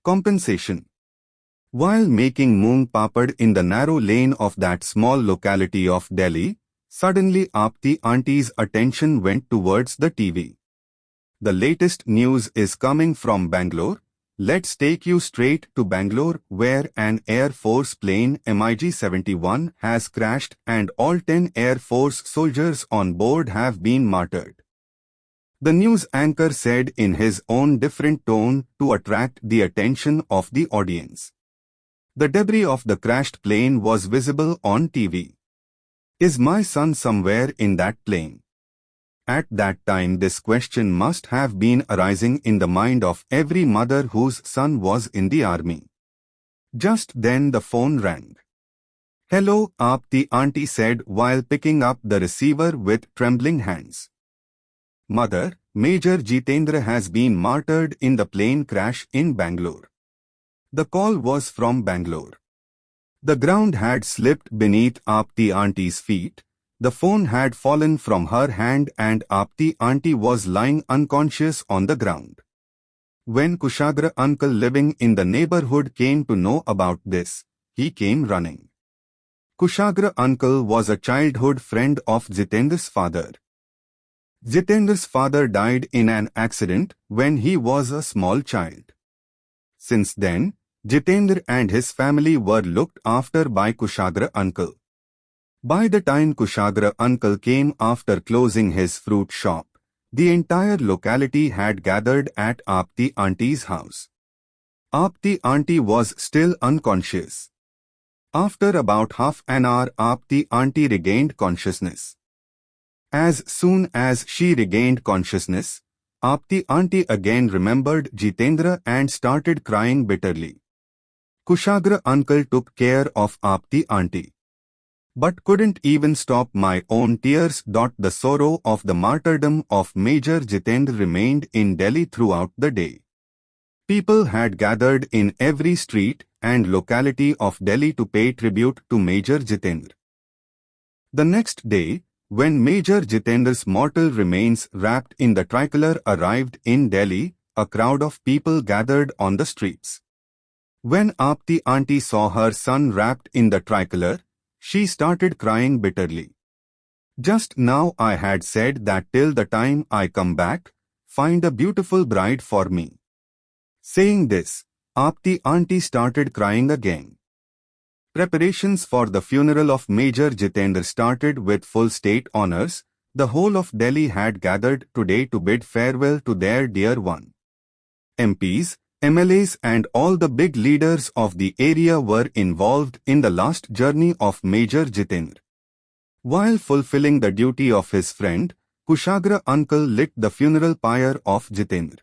Compensation. While making moong papad in the narrow lane of that small locality of Delhi, suddenly Aapti Auntie's attention went towards the TV. The latest news is coming from Bangalore. Let's take you straight to Bangalore, where an Air Force plane MiG-71 has crashed and all 10 Air Force soldiers on board have been martyred. The news anchor said in his own different tone to attract the attention of the audience. The debris of the crashed plane was visible on TV. Is my son somewhere in that plane? At that time, this question must have been arising in the mind of every mother whose son was in the army. Just then the phone rang. "Hello," Aapti Auntie said while picking up the receiver with trembling hands. "Mother, Major Jitendra has been martyred in the plane crash in Bangalore." The call was from Bangalore. The ground had slipped beneath Aapti Auntie's feet. The phone had fallen from her hand and Aapti Auntie was lying unconscious on the ground. When Kushagra uncle living in the neighborhood came to know about this, he came running. Kushagra uncle was a childhood friend of Jitendra's father. Jitendra's father died in an accident when he was a small child. Since then, Jitendra and his family were looked after by Kushagra uncle. By the time Kushagra uncle came after closing his fruit shop, the entire locality had gathered at Aapti Auntie's house. Aapti Auntie was still unconscious. After about half an hour, Aapti Auntie regained consciousness. As soon as she regained consciousness, Aapti Auntie again remembered Jitendra and started crying bitterly. Kushagra uncle took care of Aapti Auntie, but couldn't even stop my own tears. The sorrow of the martyrdom of Major Jitendra remained in Delhi throughout the day. People had gathered in every street and locality of Delhi to pay tribute to Major Jitendra. The next day, when Major Jitendra's mortal remains wrapped in the tricolor arrived in Delhi, a crowd of people gathered on the streets. When Aapti Auntie saw her son wrapped in the tricolor, she started crying bitterly. "Just now I had said that till the time I come back, find a beautiful bride for me." Saying this, Aapti Auntie started crying again. Preparations for the funeral of Major Jitendra started with full state honors. The whole of Delhi had gathered today to bid farewell to their dear one. MPs, MLAs and all the big leaders of the area were involved in the last journey of Major Jitendra. While fulfilling the duty of his friend, Kushagra uncle lit the funeral pyre of Jitendra.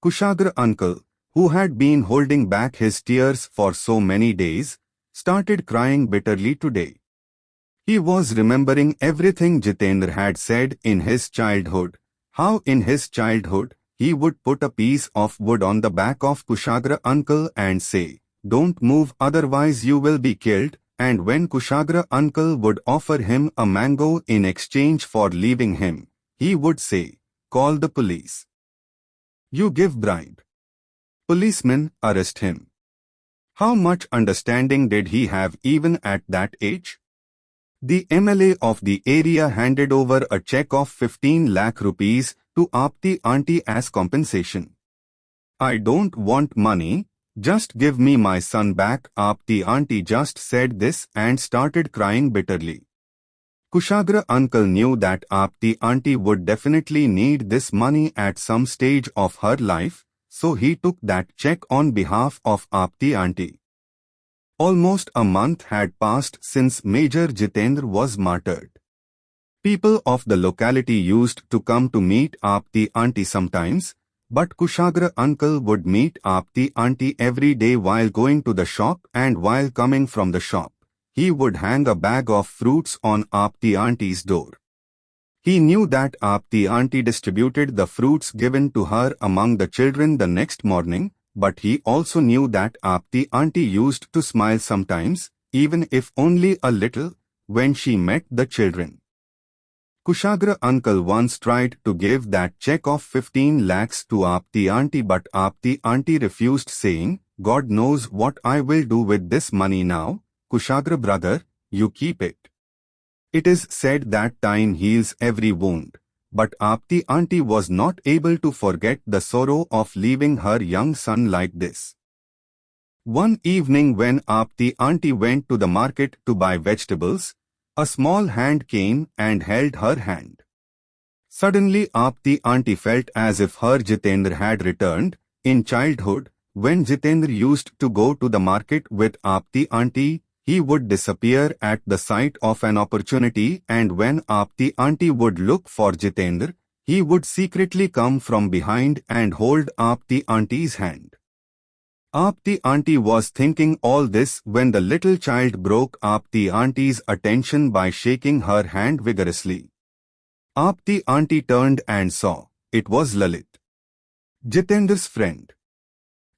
Kushagra uncle, who had been holding back his tears for so many days, started crying bitterly today. He was remembering everything Jitendra had said in his childhood, how in his childhood he would put a piece of wood on the back of Kushagra uncle and say, "Don't move, otherwise you will be killed," and when Kushagra uncle would offer him a mango in exchange for leaving him, he would say, "Call the police. You give bribe. Policemen arrest him." How much understanding did he have even at that age? The MLA of the area handed over a check of 15 lakh rupees to Aapti Auntie as compensation. "I don't want money, just give me my son back." Aapti Auntie just said this and started crying bitterly. Kushagra uncle knew that Aapti Auntie would definitely need this money at some stage of her life, so he took that check on behalf of Aapti Auntie. Almost a month had passed since Major Jitendra was martyred. People of the locality used to come to meet Aapti Auntie sometimes, but Kushagra uncle would meet Aapti Auntie every day while going to the shop, and while coming from the shop, he would hang a bag of fruits on Aapti Auntie's door. He knew that Aapti Auntie distributed the fruits given to her among the children the next morning, but he also knew that Aapti Auntie used to smile sometimes, even if only a little, when she met the children. Kushagra uncle once tried to give that check of 15 lakhs to Aapti auntie, but Aapti auntie refused, saying, "God knows what I will do with this money now. Kushagra brother, you keep it. It is said that time heals every wound." But Aapti auntie was not able to forget the sorrow of leaving her young son like this. One evening when Aapti auntie went to the market to buy vegetables, a small hand came and held her hand. Suddenly Aapti auntie felt as if her Jitendra had returned. In childhood, when Jitendra used to go to the market with Aapti auntie, he would disappear at the sight of an opportunity, and when Aapti auntie would look for Jitendra, he would secretly come from behind and hold Aapti auntie's hand. Aapti auntie was thinking all this when the little child broke Aapti auntie's attention by shaking her hand vigorously. Aapti auntie turned and saw it was Lalit, Jitendra's friend.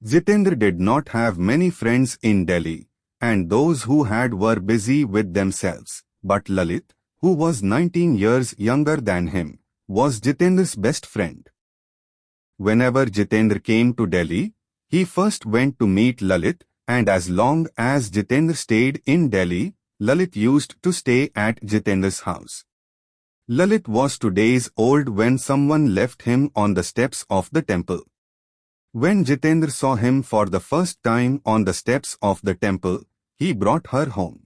Jitendra did not have many friends in Delhi, and those who had were busy with themselves, but Lalit, who was 19 years younger than him, was Jitendra's best friend. Whenever Jitendra came to Delhi, he first went to meet Lalit, and as long as Jitendra stayed in Delhi, Lalit used to stay at Jitendra's house. Lalit was 2 days old when someone left him on the steps of the temple. When Jitendra saw him for the first time on the steps of the temple, he brought her home.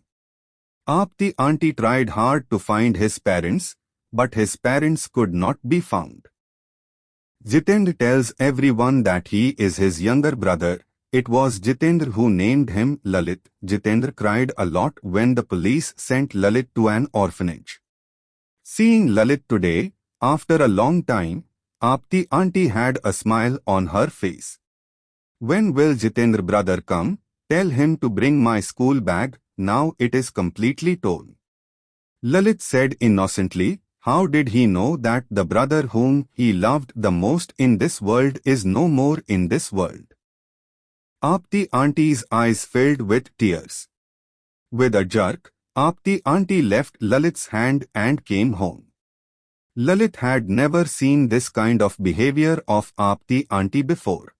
Aapti auntie tried hard to find his parents, but his parents could not be found. Jitendra tells everyone that he is his younger brother. It was Jitendra who named him Lalit. Jitendra cried a lot when the police sent Lalit to an orphanage. Seeing Lalit today, after a long time, Aapti auntie had a smile on her face. "When will Jitendra brother come? Tell him to bring my school bag, now it is completely torn." Lalit said innocently, how did he know that the brother whom he loved the most in this world is no more in this world? Aapti auntie's eyes filled with tears. With a jerk, Aapti auntie left Lalit's hand and came home. Lalit had never seen this kind of behavior of Aapti auntie before.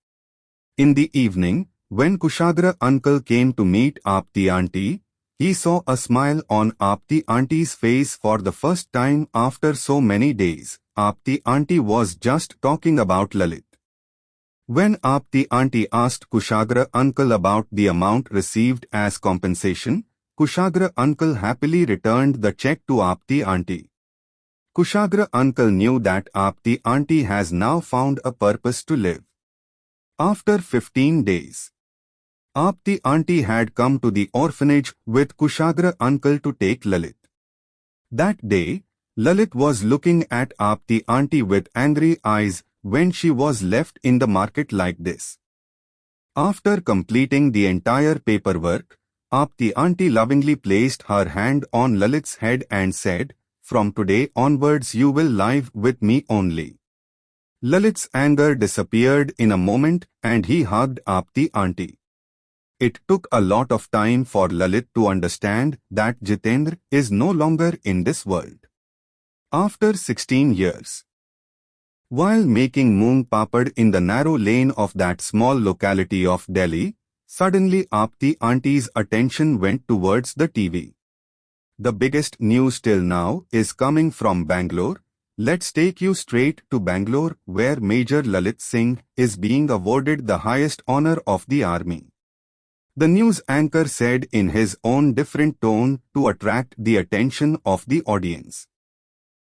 In the evening, when Kushagra uncle came to meet Aapti auntie, he saw a smile on Aapti auntie's face for the first time after so many days. Aapti auntie was just talking about Lalit. When Aapti auntie asked Kushagra uncle about the amount received as compensation, Kushagra uncle happily returned the check to Aapti auntie. Kushagra uncle knew that Aapti auntie has now found a purpose to live. After 15 days, Aapti auntie had come to the orphanage with Kushagra uncle to take Lalit. That day, Lalit was looking at Aapti auntie with angry eyes when she was left in the market like this. After completing the entire paperwork, Aapti auntie lovingly placed her hand on Lalit's head and said, "From today onwards you will live with me only." Lalit's anger disappeared in a moment and he hugged Aapti auntie. It took a lot of time for Lalit to understand that Jitendra is no longer in this world. After 16 years, while making moong papad in the narrow lane of that small locality of Delhi, suddenly Aapti auntie's attention went towards the TV. The biggest news till now is coming from Bangalore. Let's take you straight to Bangalore, where Major Lalit Singh is being awarded the highest honor of the army. The news anchor said in his own different tone to attract the attention of the audience.